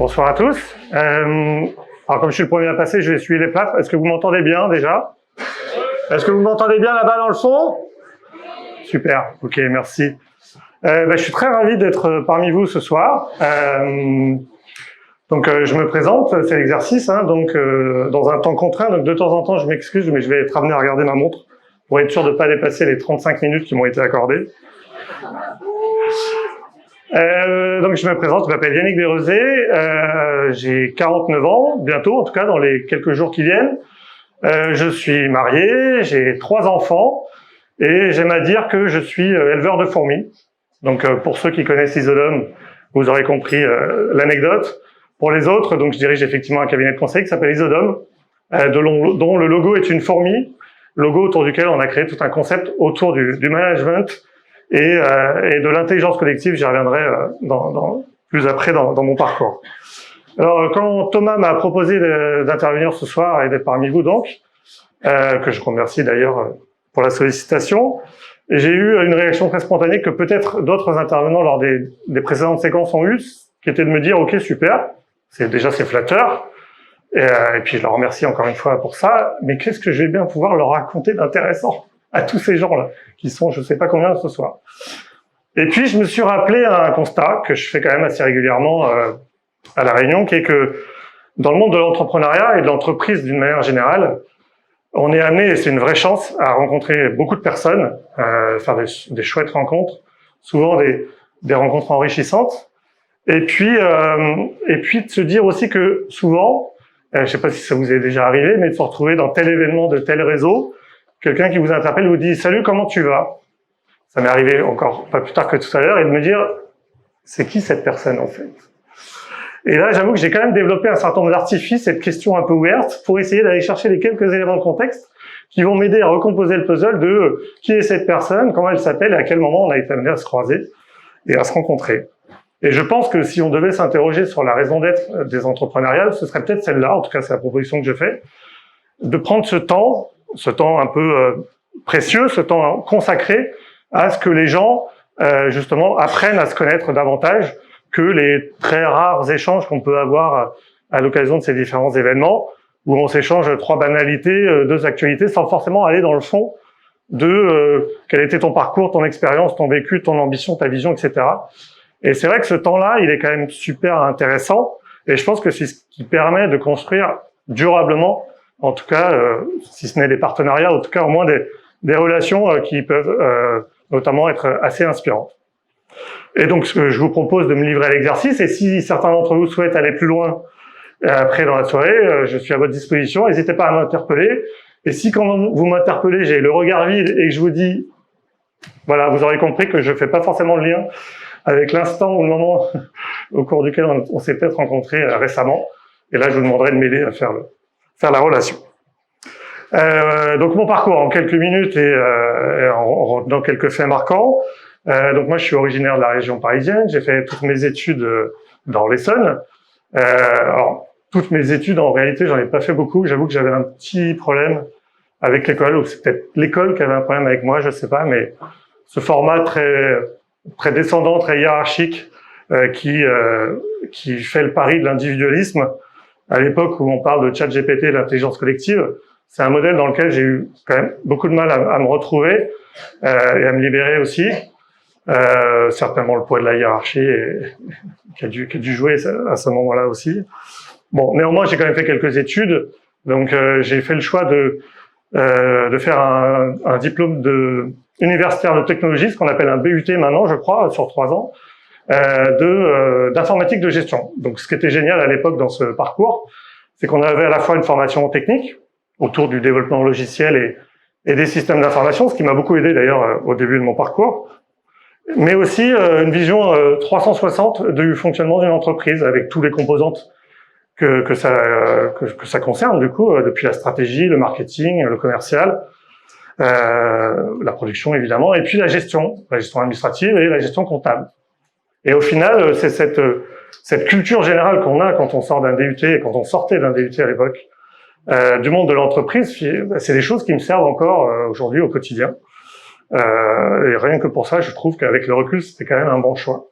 Bonsoir à tous. Alors comme je suis le premier à passer, je vais essuyer les plâtres. Est-ce que vous m'entendez bien déjà? Est-ce que vous m'entendez bien là-bas dans le fond? Super, ok, merci. Je suis très ravi d'être parmi vous ce soir. Je me présente, c'est l'exercice, dans un temps contraint, donc de temps en temps je m'excuse, mais je vais être amené à regarder ma montre pour être sûr de ne pas dépasser les 35 minutes qui m'ont été accordées. Je me présente, je m'appelle Yannick Desrosiers, j'ai 49 ans, bientôt en tout cas dans les quelques jours qui viennent. Je suis marié, j'ai 3 enfants et j'aime à dire que je suis éleveur de fourmis. Donc pour ceux qui connaissent Isodome, vous aurez compris l'anecdote. Pour les autres, donc je dirige effectivement un cabinet de conseil qui s'appelle Isodome, dont le logo est une fourmi, logo autour duquel on a créé tout un concept autour du management et de l'intelligence collective. J'y reviendrai plus après dans mon parcours. Alors quand Thomas m'a proposé d'intervenir ce soir et d'être parmi vous donc, que je remercie d'ailleurs pour la sollicitation, j'ai eu une réaction très spontanée que peut-être d'autres intervenants lors des précédentes séquences ont eu, qui était de me dire ok super, c'est flatteur, et puis je leur remercie encore une fois pour ça, mais qu'est-ce que je vais bien pouvoir leur raconter d'intéressant à tous ces gens-là, qui sont je sais pas combien ce soir. Et puis je me suis rappelé un constat que je fais quand même assez régulièrement à La Réunion, qui est que dans le monde de l'entrepreneuriat et de l'entreprise d'une manière générale, on est amené, et c'est une vraie chance, à rencontrer beaucoup de personnes, faire des chouettes rencontres, souvent des rencontres enrichissantes, et puis de se dire aussi que souvent, je sais pas si ça vous est déjà arrivé, mais de se retrouver dans tel événement de tel réseau, quelqu'un qui vous interpelle vous dit « Salut, comment tu vas ?» Ça m'est arrivé encore pas plus tard que tout à l'heure, et de me dire « C'est qui cette personne en fait ?» Et là, j'avoue que j'ai quand même développé un certain nombre d'artifices et de questions un peu ouvertes pour essayer d'aller chercher les quelques éléments de contexte qui vont m'aider à recomposer le puzzle de qui est cette personne, comment elle s'appelle et à quel moment on a été amené à se croiser et à se rencontrer. Et je pense que si on devait s'interroger sur la raison d'être des entrepreneuriales, ce serait peut-être celle-là, en tout cas c'est la proposition que je fais, de prendre ce temps un peu précieux, ce temps consacré à ce que les gens, justement, apprennent à se connaître davantage que les très rares échanges qu'on peut avoir à l'occasion de ces différents événements, où on s'échange 3 banalités, 2 actualités, sans forcément aller dans le fond de quel était ton parcours, ton expérience, ton vécu, ton ambition, ta vision, etc. Et c'est vrai que ce temps-là, il est quand même super intéressant, et je pense que c'est ce qui permet de construire durablement, en tout cas, si ce n'est des partenariats, en tout cas au moins des relations qui peuvent notamment être assez inspirantes. Et donc, je vous propose de me livrer à l'exercice, et si certains d'entre vous souhaitent aller plus loin après dans la soirée, je suis à votre disposition, n'hésitez pas à m'interpeller. Et si quand vous m'interpellez, j'ai le regard vide et que je vous dis, voilà, vous aurez compris que je fais pas forcément le lien avec l'instant ou le moment au cours duquel on s'est peut-être rencontrés récemment. Et là, je vous demanderai de m'aider à faire la relation. Donc mon parcours en quelques minutes et dans quelques faits marquants. Donc moi, je suis originaire de la région parisienne. J'ai fait toutes mes études dans l'Essonne. Alors toutes mes études, en réalité, j'en ai pas fait beaucoup. J'avoue que j'avais un petit problème avec l'école, ou c'est peut-être l'école qui avait un problème avec moi, je sais pas, mais ce format très descendant, très hiérarchique, qui fait le pari de l'individualisme. À l'époque où on parle de ChatGPT et l'intelligence collective, c'est un modèle dans lequel j'ai eu quand même beaucoup de mal à me retrouver et à me libérer aussi. Certainement le poids de la hiérarchie qui a dû jouer à ce moment-là aussi. Bon, néanmoins, j'ai quand même fait quelques études, donc j'ai fait le choix de faire un diplôme universitaire de technologie, ce qu'on appelle un BUT maintenant, je crois, sur 3 ans, d'informatique de gestion. Donc, ce qui était génial à l'époque dans ce parcours, c'est qu'on avait à la fois une formation technique autour du développement logiciel et des systèmes d'information, ce qui m'a beaucoup aidé d'ailleurs au début de mon parcours, mais aussi une vision 360 du fonctionnement d'une entreprise avec tous les composantes que ça concerne du coup, depuis la stratégie, le marketing, le commercial, la production évidemment, et puis la gestion administrative et la gestion comptable. Et au final, c'est cette culture générale qu'on a quand on sort d'un DUT et quand on sortait d'un DUT à l'époque, du monde de l'entreprise, c'est des choses qui me servent encore aujourd'hui au quotidien. Et rien que pour ça, je trouve qu'avec le recul, c'était quand même un bon choix.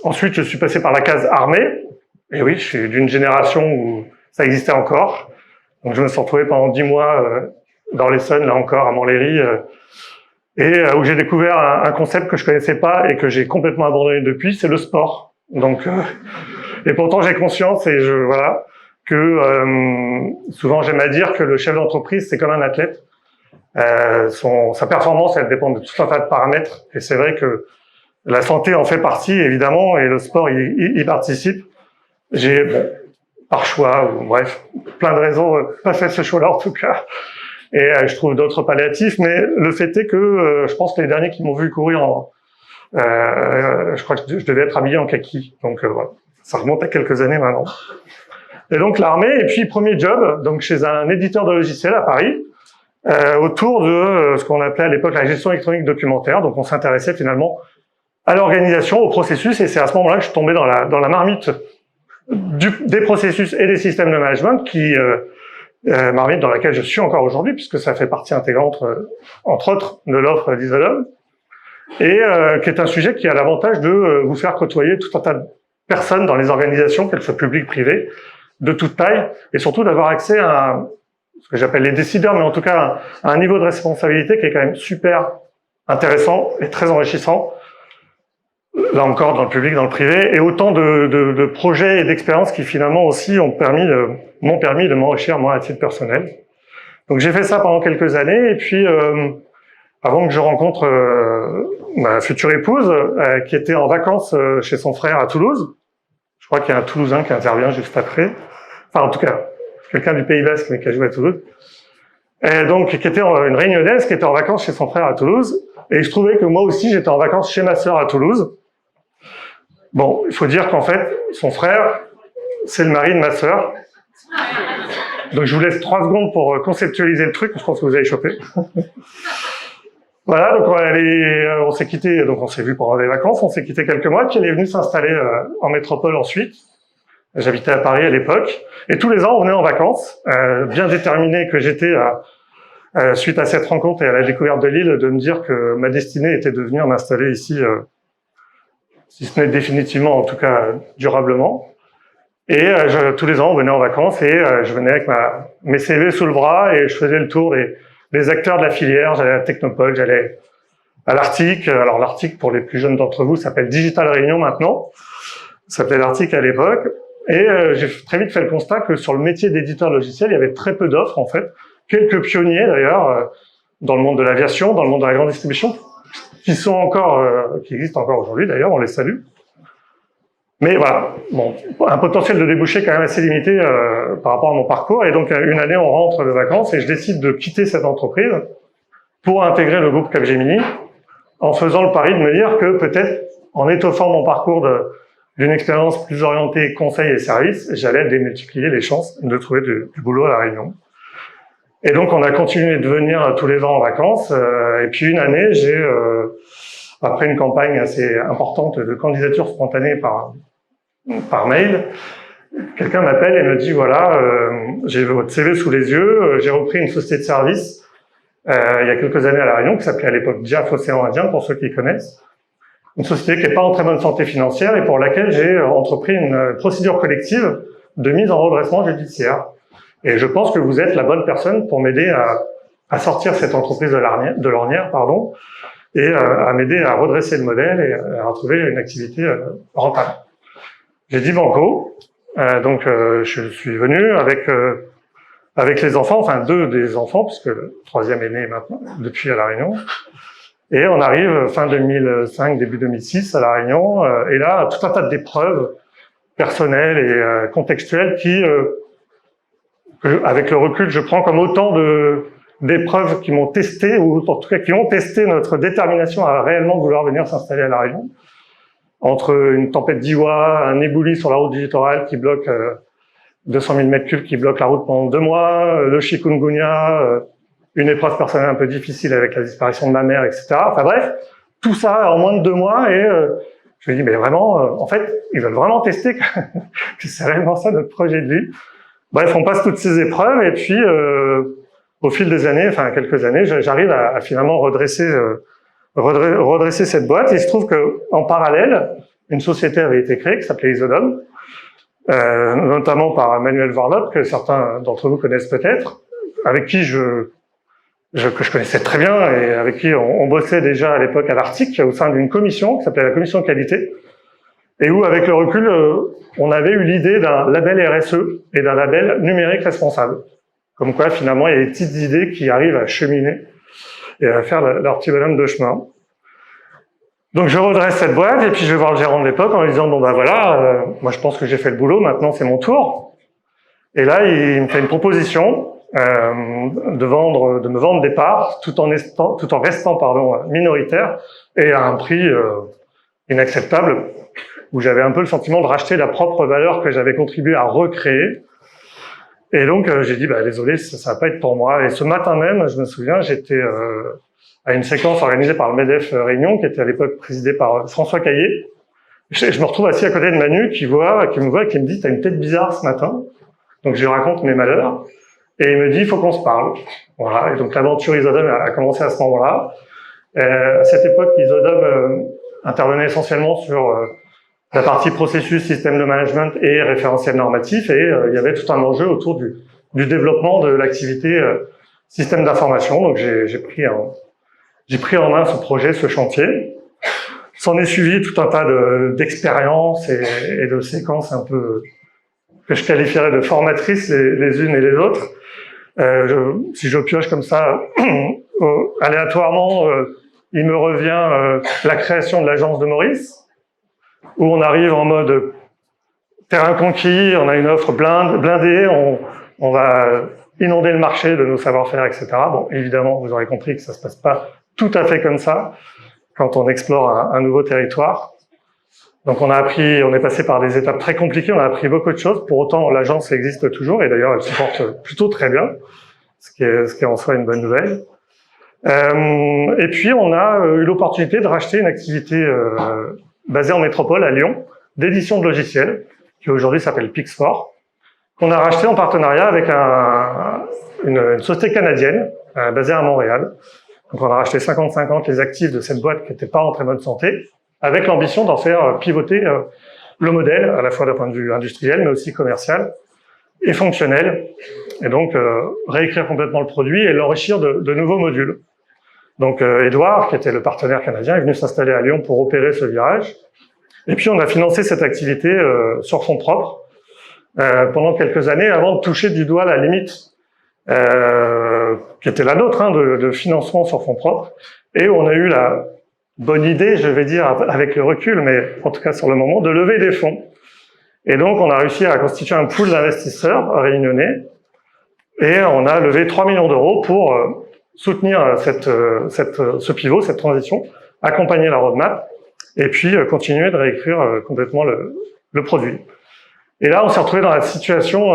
Ensuite, je suis passé par la case armée. Et oui, je suis d'une génération où ça existait encore. Donc, je me suis retrouvé pendant 10 mois dans l'Essonne, là encore, à Montlhéry, où j'ai découvert un concept que je connaissais pas et que j'ai complètement abandonné depuis, c'est le sport. Donc, et pourtant, j'ai conscience et voilà, que souvent j'aime à dire que le chef d'entreprise, c'est comme un athlète. Sa performance, elle dépend de tout un tas de paramètres. Et c'est vrai que la santé en fait partie, évidemment, et le sport y participe. J'ai, par choix, ou bref, plein de raisons, pas fait ce choix-là en tout cas. Et je trouve d'autres palliatifs, mais le fait est que je pense que les derniers qui m'ont vu courir je crois que je devais être habillé en kaki. Donc voilà, ça remonte à quelques années maintenant. Et donc l'armée, et puis premier job, donc chez un éditeur de logiciels à Paris, autour de ce qu'on appelait à l'époque la gestion électronique documentaire. Donc on s'intéressait finalement à l'organisation, au processus, et c'est à ce moment-là que je suis tombé dans la marmite des processus et des systèmes de management marmite dans laquelle je suis encore aujourd'hui, puisque ça fait partie intégrante, entre autres, de l'offre d'Isolum, et qui est un sujet qui a l'avantage de vous faire côtoyer tout un tas de personnes dans les organisations, qu'elles soient publiques, privées, de toute taille, et surtout d'avoir accès à ce que j'appelle les décideurs, mais en tout cas à un niveau de responsabilité qui est quand même super intéressant et très enrichissant, là encore dans le public, dans le privé, et autant de projets et d'expériences qui finalement aussi m'ont permis de m'enrichir moi à titre personnel. Donc j'ai fait ça pendant quelques années, et puis avant que je rencontre ma future épouse, qui était en vacances chez son frère à Toulouse. Je crois qu'il y a un Toulousain qui intervient juste après. Enfin, en tout cas, quelqu'un du Pays Basque, mais qui a joué à Toulouse. Et donc, qui était une réunionnaise, qui était en vacances chez son frère à Toulouse. Et je trouvais que moi aussi, j'étais en vacances chez ma sœur à Toulouse. Bon, il faut dire qu'en fait, son frère, c'est le mari de ma sœur. Donc, je vous laisse 3 secondes pour conceptualiser le truc. Je pense que vous avez chopé. Voilà, donc on s'est quitté, donc on s'est vu pendant les vacances, on s'est quitté quelques mois, puis elle est venue s'installer en métropole ensuite. J'habitais à Paris à l'époque, et tous les ans on venait en vacances, bien déterminé que j'étais suite à cette rencontre et à la découverte de l'île, de me dire que ma destinée était de venir m'installer ici, si ce n'est définitivement, en tout cas durablement. Et tous les ans on venait en vacances et je venais avec mes CV sous le bras et je faisais le tour des acteurs de la filière. J'allais à la Technopole, j'allais à l'Arctique. Alors l'Arctique, pour les plus jeunes d'entre vous, s'appelle Digital Réunion maintenant. Ça s'appelait l'Arctique à l'époque. Et j'ai très vite fait le constat que sur le métier d'éditeur logiciel, il y avait très peu d'offres en fait. Quelques pionniers d'ailleurs, dans le monde de l'aviation, dans le monde de la grande distribution, qui existent encore aujourd'hui d'ailleurs, on les salue. Mais voilà, bon, un potentiel de débouché quand même assez limité par rapport à mon parcours. Et donc, une année, on rentre de vacances et je décide de quitter cette entreprise pour intégrer le groupe Capgemini en faisant le pari de me dire que peut-être, en étoffant mon parcours d'une expérience plus orientée conseil et services, j'allais démultiplier les chances de trouver du boulot à La Réunion. Et donc, on a continué de venir tous les ans en vacances. Et puis, une année, après une campagne assez importante de candidature spontanée par mail, quelqu'un m'appelle et me dit voilà, j'ai votre CV sous les yeux, j'ai repris une société de service il y a quelques années à La Réunion qui s'appelait à l'époque JAF Océan Indien pour ceux qui connaissent, une société qui n'est pas en très bonne santé financière et pour laquelle j'ai entrepris une procédure collective de mise en redressement judiciaire. Et je pense que vous êtes la bonne personne pour m'aider à sortir cette entreprise de l'ornière, et à m'aider à redresser le modèle et à retrouver une activité rentable. J'ai dit banco, donc je suis venu avec les enfants, enfin 2 des enfants, puisque le 3e est né maintenant, depuis à La Réunion. Et on arrive fin 2005, début 2006 à La Réunion, et là, tout un tas d'épreuves personnelles et contextuelles qui, avec le recul, je prends comme autant d'épreuves qui m'ont testé, ou en tout cas qui ont testé notre détermination à réellement vouloir venir s'installer à La Réunion. Entre une tempête d'Iwa, un éboulis sur la route du littoral qui bloque 200 000 mètres cubes, qui bloque la route pendant 2 mois, le chikungunya, une épreuve personnelle un peu difficile avec la disparition de ma mère, etc. Enfin bref, tout ça en moins de 2 mois, et je me dis, mais vraiment, en fait, ils veulent vraiment tester que c'est réellement ça notre projet de vie. Bref, on passe toutes ces épreuves, et puis au fil des années, enfin quelques années, j'arrive à finalement redresser cette boîte. Et il se trouve que en parallèle, une société avait été créée qui s'appelait Isodom, notamment par Manuel Varlop, que certains d'entre vous connaissent peut-être, avec qui que je connaissais très bien et avec qui on bossait déjà à l'époque à l'Arctique, au sein d'une commission qui s'appelait la commission qualité, et où, avec le recul, on avait eu l'idée d'un label RSE et d'un label numérique responsable. Comme quoi, finalement, il y a des petites idées qui arrivent à cheminer et à faire leur petit bonhomme de chemin. Donc je redresse cette boîte et puis je vais voir le gérant de l'époque en lui disant « Bon ben voilà, moi je pense que j'ai fait le boulot, maintenant c'est mon tour ». Et là, il me fait une proposition de me vendre des parts tout en restant minoritaire et à un prix inacceptable, où j'avais un peu le sentiment de racheter la propre valeur que j'avais contribué à recréer. Et donc j'ai dit bah désolé, ça va pas être pour moi. Et ce matin même, je me souviens, j'étais à une séquence organisée par le MEDEF Réunion, qui était à l'époque présidée par François Caillé. Je me retrouve assis à côté de Manu, qui me voit, qui me dit « T'as une tête bizarre ce matin ». Donc je lui raconte mes malheurs, et il me dit « Il faut qu'on se parle ». Voilà. Et donc l'aventure Isodom a commencé à ce moment-là. À cette époque, Isodom intervenait essentiellement sur la partie processus, système de management et référentiel normatif, et il y avait tout un enjeu autour du développement de l'activité système d'information. Donc j'ai pris en main ce projet, ce chantier. S'en est suivi tout un tas d'expériences et de séquences un peu que je qualifierais de formatrices les unes et les autres. Si je pioche comme ça, aléatoirement, il me revient la création de l'agence de Maurice, où on arrive en mode terrain conquis, on a une offre blindée, on va inonder le marché de nos savoir-faire, etc. Bon, évidemment, vous aurez compris que ça se passe pas tout à fait comme ça quand on explore un nouveau territoire. Donc on est passé par des étapes très compliquées, on a appris beaucoup de choses. Pour autant, l'agence existe toujours et d'ailleurs elle se porte plutôt très bien, ce qui est en soi une bonne nouvelle. Et puis on a eu l'opportunité de racheter une activité basée en métropole à Lyon, d'édition de logiciels, qui aujourd'hui s'appelle Pixfor, qu'on a racheté en partenariat avec une société canadienne basée à Montréal. Donc on a racheté 50-50 les actifs de cette boîte qui n'était pas en très bonne santé, avec l'ambition d'en faire pivoter le modèle, à la fois d'un point de vue industriel, mais aussi commercial et fonctionnel, et donc réécrire complètement le produit et l'enrichir de nouveaux modules. Donc Edouard, qui était le partenaire canadien, est venu s'installer à Lyon pour opérer ce virage. Et puis on a financé cette activité sur fonds propres pendant quelques années avant de toucher du doigt la limite qui était la nôtre, hein, de financement sur fonds propres, et on a eu la bonne idée, je vais dire avec le recul, mais en tout cas sur le moment, de lever des fonds. Et donc on a réussi à constituer un pool d'investisseurs réunionnais, et on a levé 3 millions d'euros pour soutenir ce pivot, cette transition, accompagner la roadmap, et puis continuer de réécrire complètement le produit. Et là, on s'est retrouvé dans la situation,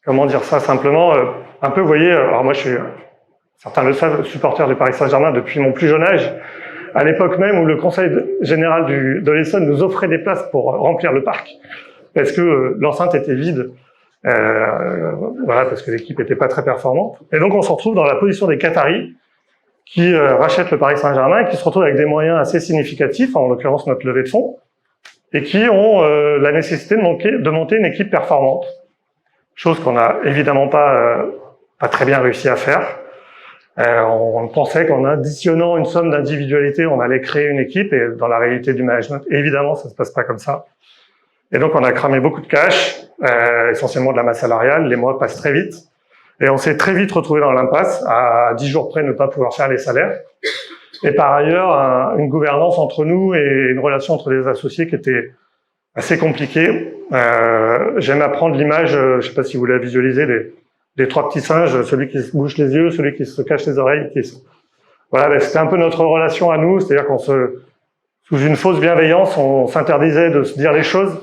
comment dire ça simplement, un peu, vous voyez, alors moi je suis, certains le savent, supporter du Paris Saint-Germain depuis mon plus jeune âge, à l'époque même où le conseil général de l'Essonne nous offrait des places pour remplir le parc, parce que l'enceinte était vide, voilà, parce que l'équipe n'était pas très performante. Et donc on se retrouve dans la position des Qataris, qui rachètent le Paris Saint-Germain et qui se retrouvent avec des moyens assez significatifs, en l'occurrence notre levée de fonds, et qui ont la nécessité de monter une équipe performante. Chose qu'on n'a évidemment pas très bien réussi à faire. On pensait qu'en additionnant une somme d'individualité, on allait créer une équipe, et dans la réalité du management, évidemment, ça se passe pas comme ça. Et donc on a cramé beaucoup de cash, essentiellement de la masse salariale, les mois passent très vite. Et on s'est très vite retrouvé dans l'impasse, à 10 jours près ne pas pouvoir faire les salaires. Et par ailleurs, une gouvernance entre nous et une relation entre les associés qui était assez compliquée. J'aime apprendre l'image, je ne sais pas si vous la visualisez, des trois petits singes, celui qui se bouche les yeux, celui qui se cache les oreilles. Voilà, c'était un peu notre relation à nous, c'est-à-dire sous une fausse bienveillance, on s'interdisait de se dire les choses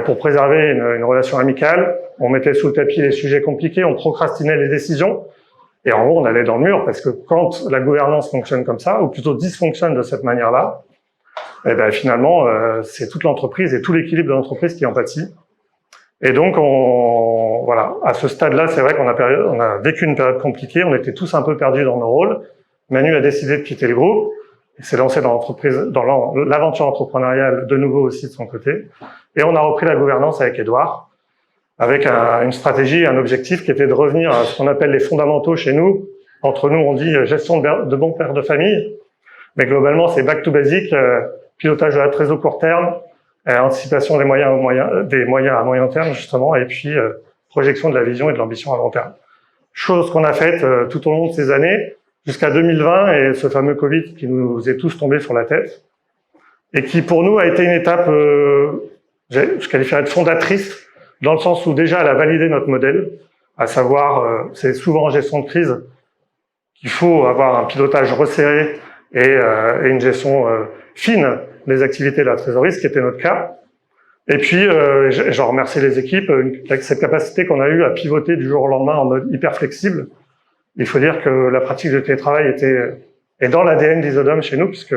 pour préserver une relation amicale. On mettait sous le tapis les sujets compliqués, on procrastinait les décisions, et en gros, on allait dans le mur, parce que quand la gouvernance fonctionne comme ça, ou plutôt dysfonctionne de cette manière-là, et ben finalement, c'est toute l'entreprise et tout l'équilibre de l'entreprise qui en pâtit. Et donc, voilà, à ce stade-là, c'est vrai qu'on a vécu une période compliquée, on était tous un peu perdus dans nos rôles. Manu a décidé de quitter le groupe. Il s'est lancé dans l'aventure entrepreneuriale de nouveau aussi de son côté. Et on a repris la gouvernance avec Édouard, avec une stratégie, un objectif qui était de revenir à ce qu'on appelle les fondamentaux chez nous. Entre nous, on dit gestion de bons pères de famille. Mais globalement, c'est back to basic, pilotage de la trésor court terme, anticipation des moyens à moyen terme, justement, et puis projection de la vision et de l'ambition à long terme. Chose qu'on a faite tout au long de ces années, jusqu'à 2020 et ce fameux Covid qui nous est tous tombé sur la tête, et qui pour nous a été une étape, je qualifierais de fondatrice, dans le sens où déjà elle a validé notre modèle, à savoir, c'est souvent en gestion de crise qu'il faut avoir un pilotage resserré et une gestion fine des activités de la trésorerie, ce qui était notre cas. Et puis, j'en remercie les équipes, cette capacité qu'on a eue à pivoter du jour au lendemain en mode hyper flexible. Il faut dire que la pratique de télétravail est dans l'ADN d'Isodome chez nous, puisque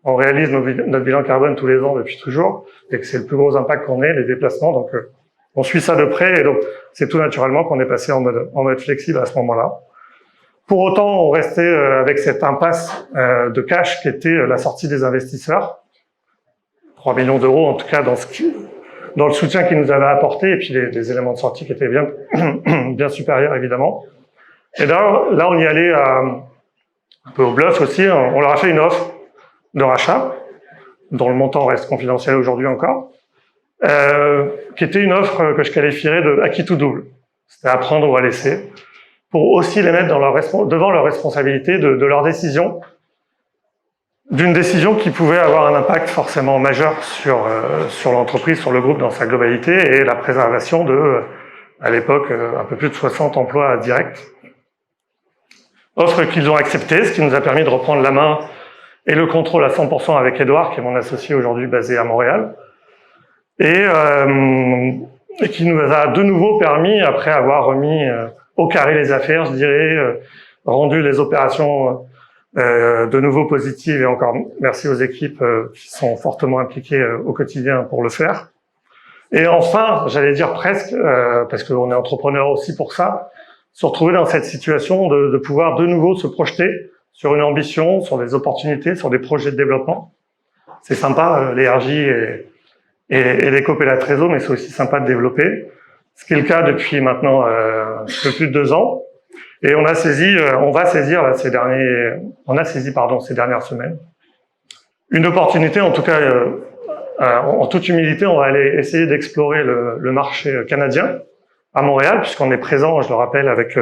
on réalise notre bilan carbone tous les ans depuis toujours, et que c'est le plus gros impact qu'on ait, les déplacements. Donc, on suit ça de près, et donc c'est tout naturellement qu'on est passé en mode flexible à ce moment-là. Pour autant, on restait avec cette impasse de cash qui était la sortie des investisseurs. 3 millions d'euros, en tout cas, dans le soutien qu'ils nous avaient apporté, et puis les éléments de sortie qui étaient bien supérieurs, évidemment. Et là, on y allait un peu au bluff aussi. On leur a fait une offre de rachat, dont le montant reste confidentiel aujourd'hui encore, qui était une offre que je qualifierais de acquis tout double. C'était à prendre ou à laisser, pour aussi les mettre devant leur responsabilité de leur décision, d'une décision qui pouvait avoir un impact forcément majeur sur l'entreprise, sur le groupe dans sa globalité, et la préservation de, à l'époque, un peu plus de 60 emplois directs. Offre qu'ils ont acceptée, ce qui nous a permis de reprendre la main et le contrôle à 100% avec Édouard, qui est mon associé aujourd'hui basé à Montréal, et qui nous a de nouveau permis, après avoir remis au carré les affaires, je dirais, rendu les opérations de nouveau positives, et encore merci aux équipes qui sont fortement impliquées au quotidien pour le faire. Et enfin, j'allais dire presque, parce qu'on est entrepreneur aussi pour ça, se retrouver dans cette situation de pouvoir de nouveau se projeter sur une ambition, sur des opportunités, sur des projets de développement. C'est sympa, les RJ et les COP et la Trésor, mais c'est aussi sympa de développer. Ce qui est le cas depuis maintenant un peu plus de 2 ans. Et on a saisi ces dernières semaines une opportunité, en tout cas, en toute humilité, on va aller essayer d'explorer le marché canadien à Montréal, puisqu'on est présent, je le rappelle, avec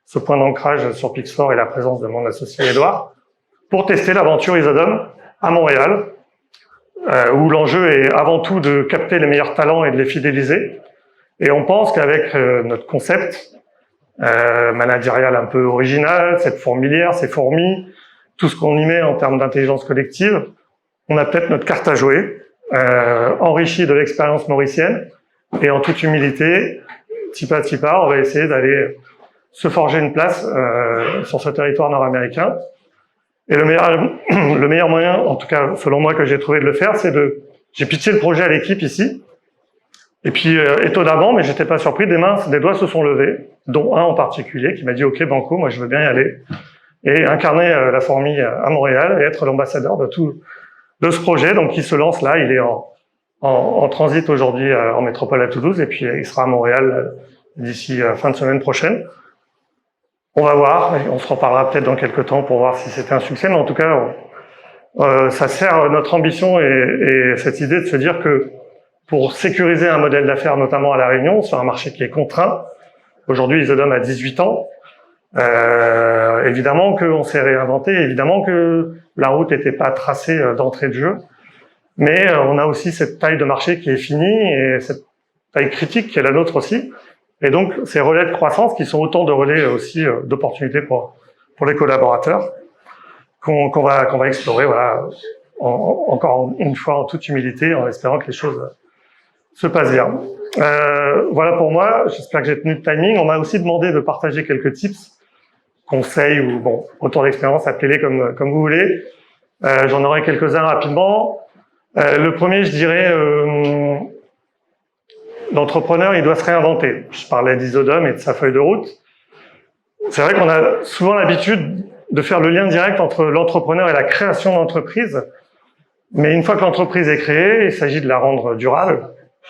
ce point d'ancrage sur Pixfor et la présence de mon associé Édouard, pour tester l'aventure Isodome à Montréal, où l'enjeu est avant tout de capter les meilleurs talents et de les fidéliser. Et on pense qu'avec notre concept managérial un peu original, cette fourmilière, ces fourmis, tout ce qu'on y met en termes d'intelligence collective, on a peut-être notre carte à jouer, enrichie de l'expérience mauricienne, et en toute humilité, petit pas à petit pas, on va essayer d'aller se forger une place sur ce territoire nord-américain. Et le meilleur moyen, en tout cas selon moi que j'ai trouvé de le faire, j'ai pitché le projet à l'équipe ici. Et puis étonnamment, mais j'étais pas surpris, des doigts se sont levés, dont un en particulier qui m'a dit « Ok Banco, moi je veux bien y aller » et incarner la fourmi à Montréal et être l'ambassadeur de ce projet. Donc il se lance là, il est en transit aujourd'hui en métropole à Toulouse, et puis il sera à Montréal d'ici fin de semaine prochaine. On va voir, on se reparlera peut-être dans quelques temps pour voir si c'était un succès, mais en tout cas, ça sert notre ambition et cette idée de se dire que pour sécuriser un modèle d'affaires, notamment à La Réunion, sur un marché qui est contraint, aujourd'hui Isodome a 18 ans, évidemment qu'on s'est réinventé, évidemment que la route n'était pas tracée d'entrée de jeu, mais on a aussi cette taille de marché qui est finie et cette taille critique qui est la nôtre aussi. Et donc, ces relais de croissance qui sont autant de relais aussi d'opportunités pour les collaborateurs qu'on va explorer, voilà, encore une fois en toute humilité, en espérant que les choses se passent bien. Voilà pour moi, j'espère que j'ai tenu le timing. On m'a aussi demandé de partager quelques tips, conseils ou bon, retour d'expérience, appelez-les comme vous voulez. J'en aurai quelques-uns rapidement. Le premier, je dirais, l'entrepreneur, il doit se réinventer. Je parlais d'Isodome et de sa feuille de route. C'est vrai qu'on a souvent l'habitude de faire le lien direct entre l'entrepreneur et la création d'entreprise. Mais une fois que l'entreprise est créée, il s'agit de la rendre durable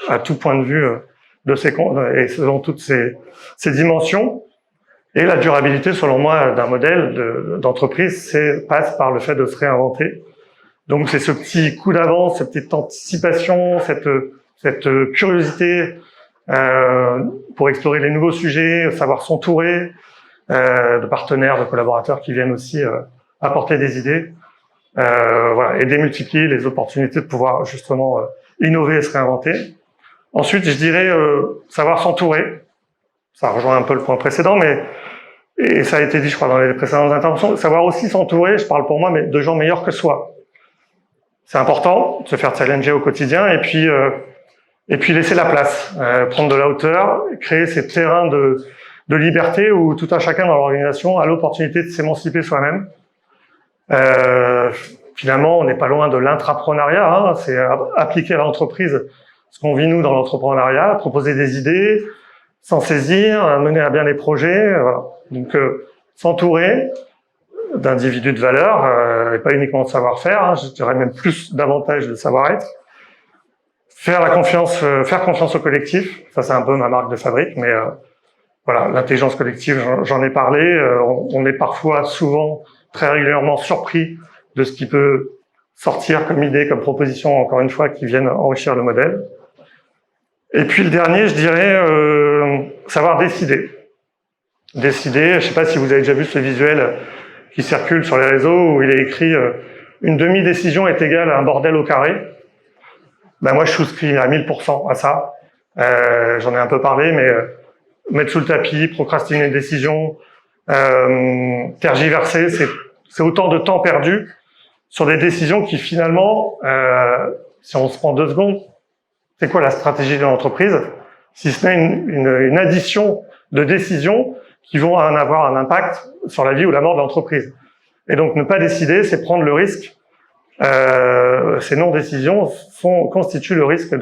à tout point de vue de ses comptes et selon toutes ses dimensions. Et la durabilité, selon moi, d'un modèle d'entreprise, passe par le fait de se réinventer. Donc c'est ce petit coup d'avance, cette petite anticipation, cette curiosité pour explorer les nouveaux sujets, savoir s'entourer de partenaires, de collaborateurs qui viennent aussi apporter des idées, voilà, et démultiplier les opportunités de pouvoir justement innover et se réinventer. Ensuite, je dirais savoir s'entourer. Ça rejoint un peu le point précédent, et ça a été dit, je crois, dans les précédentes interventions, savoir aussi s'entourer, je parle pour moi, mais de gens meilleurs que soi. C'est important de se faire challenger au quotidien et puis laisser la place, prendre de la hauteur, créer ces terrains de liberté où tout un chacun dans l'organisation a l'opportunité de s'émanciper soi-même. Finalement, on n'est pas loin de l'intrapreneuriat, hein, c'est appliquer à l'entreprise ce qu'on vit nous dans l'entrepreneuriat, proposer des idées, s'en saisir, mener à bien les projets. Voilà. Donc, s'entourer d'individus de valeur, et pas uniquement de savoir-faire, hein, je dirais même plus davantage de savoir-être. Faire confiance au collectif, ça c'est un peu ma marque de fabrique, mais voilà, l'intelligence collective, j'en ai parlé, on est parfois, souvent, très régulièrement surpris de ce qui peut sortir comme idée, comme proposition, encore une fois, qui viennent enrichir le modèle. Et puis le dernier, je dirais savoir décider. Décider, je sais pas si vous avez déjà vu ce visuel qui circule sur les réseaux où il est écrit une demi-décision est égale à un bordel au carré. Ben moi je souscris à 1000% à ça. J'en ai un peu parlé, mais mettre sous le tapis, procrastiner une décision, tergiverser, c'est autant de temps perdu sur des décisions qui finalement, si on se prend 2 secondes, c'est quoi la stratégie de l'entreprise, si ce n'est une addition de décisions qui vont avoir un impact sur la vie ou la mort de l'entreprise. Et donc ne pas décider, c'est prendre le risque. Ces non-décisions constituent le risque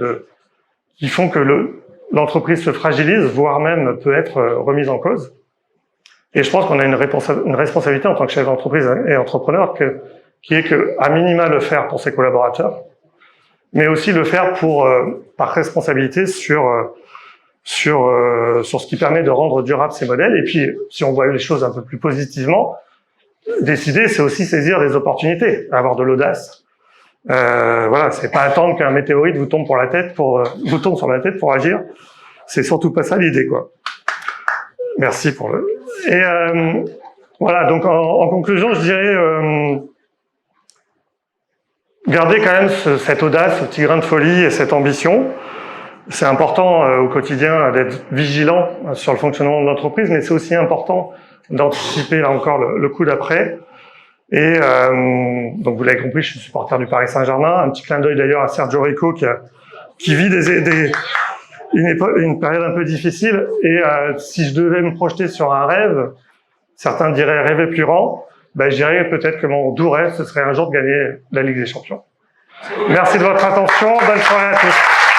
qui font que l'entreprise se fragilise, voire même peut être remise en cause. Et je pense qu'on a une responsabilité en tant que chef d'entreprise et entrepreneur qui est à minima le faire pour ses collaborateurs, mais aussi le faire par responsabilité sur ce qui permet de rendre durables ces modèles. Et puis, si on voit les choses un peu plus positivement, décider, c'est aussi saisir des opportunités, avoir de l'audace. Voilà, c'est pas attendre qu'un météorite vous tombe sur la tête pour agir. C'est surtout pas ça l'idée, quoi. Merci pour Et voilà, donc en conclusion, je dirais garder quand même cette audace, ce petit grain de folie et cette ambition. C'est important au quotidien d'être vigilant sur le fonctionnement de l'entreprise, mais c'est aussi important d'anticiper là encore le coup d'après. Et donc vous l'avez compris, je suis supporter du Paris Saint-Germain. Un petit clin d'œil d'ailleurs à Sergio Rico qui vit une période un peu difficile. Et si je devais me projeter sur un rêve, certains diraient rêver plus grand, je dirais peut-être que mon doux rêve, ce serait un jour de gagner la Ligue des Champions. Merci de votre attention, bonne soirée à tous.